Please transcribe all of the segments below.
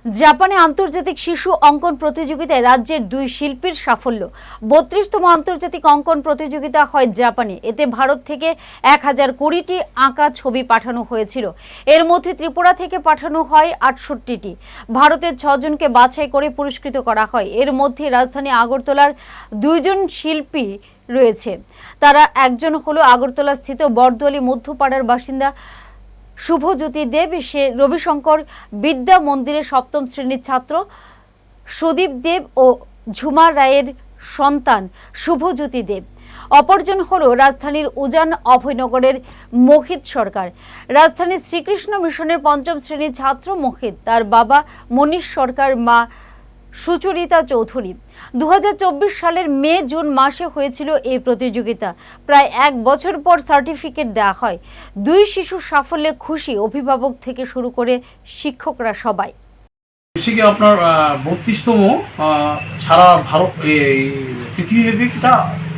জাপানে আন্তর্জাতিক শিশু অঙ্কন প্রতিযোগিতায় রাজ্যের দুই শিল্পীর সাফল্য। 32তম আন্তর্জাতিক অঙ্কন প্রতিযোগিতা হয় জাপানে। এতে ভারত থেকে 1020টি আঁকা ছবি পাঠানো হয়েছিল। এর মধ্যে ত্রিপুরা থেকে পাঠানো হয় 68টি। ভারতের 6 জনকে বাছাই করে পুরস্কৃত করা হয়। এর মধ্যে রাজধানী আগরতলার 2 জন শিল্পী রয়েছে। তারা একজন হলো আগরতলা স্থিত বরদোয়ালি মধ্যপাড়ার বাসিন্দা শুভজ্যোতি দেব। সে রবিশঙ্কর বিদ্যা মন্দিরের 7ম শ্রেণীর ছাত্র। সুদীপ দেব ও ঝুমা রায়ের সন্তান শুভজ্যোতি দেব। অপরজন হল রাজধানীর উজান অভয়নগরের মোহিত সরকার। রাজধানীর শ্রীকৃষ্ণ মিশনের 5ম শ্রেণীর ছাত্র মোহিত। তার বাবা মনীষ সরকার, মা সুচরিতা চৌধুরী। 2024 সালের মে জুন মাসে হয়েছিল এই প্রতিযোগিতা। প্রায় 1 বছর পর সার্টিফিকেট দেওয়া হয়। দুই শিশুর সাফল্যে খুশি অভিভাবক থেকে শুরু করে শিক্ষকরা সবাই। আপনার 32তম সারা ভারত পৃথিবীব্যাপী একটা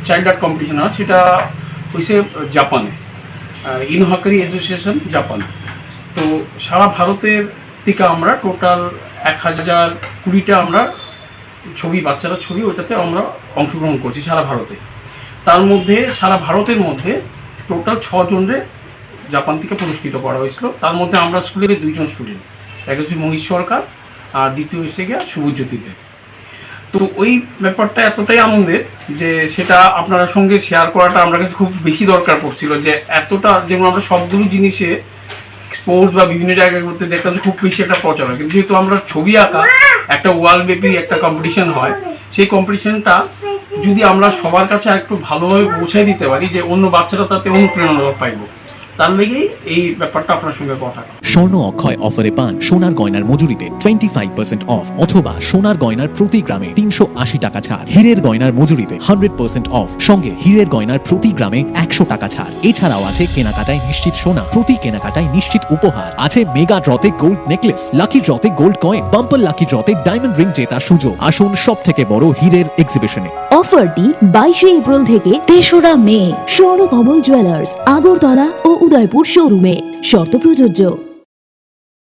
চাইল্ড আর্ট কম্পিটিশন হয়, সেটা হয়েছে জাপানে, ইনহাকারি অ্যাসোসিয়েশন জাপান। তো সারা ভারতের থেকে আমরা টোটাল 1020টা আমরা ছবি, বাচ্চারা ছবি, ওইটাতে আমরা অংশগ্রহণ করছি সারা ভারতে। তার মধ্যে সারা ভারতের মধ্যে টোটাল 6 জনরে জাপান থেকে পুরস্কৃত করা হয়েছিল। তার মধ্যে আমরা স্কুলের 2 জন স্টুডেন্ট, এক হচ্ছে মহিষ সরকার আর দ্বিতীয় হচ্ছে গিয়া শুভজ্যোতি দেব। তো ওই ব্যাপারটা এতটাই আনন্দের যে সেটা আপনার সঙ্গে শেয়ার করাটা আমার কাছে খুব বেশি দরকার পড়ছিল। যে এতটা, যেমন আমরা সবগুলো জিনিসে স্পোর্টস বা বিভিন্ন জায়গাগুলোতে দেখতাম যে খুব বেশি একটা প্রচার হয়, কিন্তু যেহেতু আমরা ছবি আঁকা একটা ওয়ার্ল্ড ব্যাপী একটা কম্পিটিশন হয়, সেই কম্পিটিশনটা যদি আমরা সবার কাছে একটু ভালোভাবে পৌঁছাই দিতে পারি, যে অন্য বাচ্চারা তাতে অনুপ্রেরণা পাইব, তার লেগেই এই ব্যাপারটা আপনার সঙ্গে কথা। স্বর্ণ অক্ষয় অফারে পান সোনার গয়নার মজুরিতে 25% অফ, অথবা সোনার গয়নার প্রতি গ্রামে 380 টাকা ছাড়। হীরের গয়নার মজুরিতে 100% অফ, সঙ্গে হীরের গয়নার প্রতি গ্রামে 100 টাকা ছাড়। এছাড়াও আছে কেনাকাটায় নিশ্চিত সোনা, প্রতি কেনাকাটায় নিশ্চিত উপহার। আছে মেগা ড্রতে গোল্ড নেকলেস, লাকি ড্রতে গোল্ড কয়েন, বাম্পার লাকি ড্রতে ডায়মন্ড রিং জেতার সুযোগ। আসুন সব থেকে বড় হীরের এক্সিবিশনে। অফারটি 22 এপ্রিল থেকে 3রা মে। স্বর্ণকমল জুয়েলার্স, আগরতলা ও উদয়পুর শোরুমে। শর্ত প্রযোজ্য।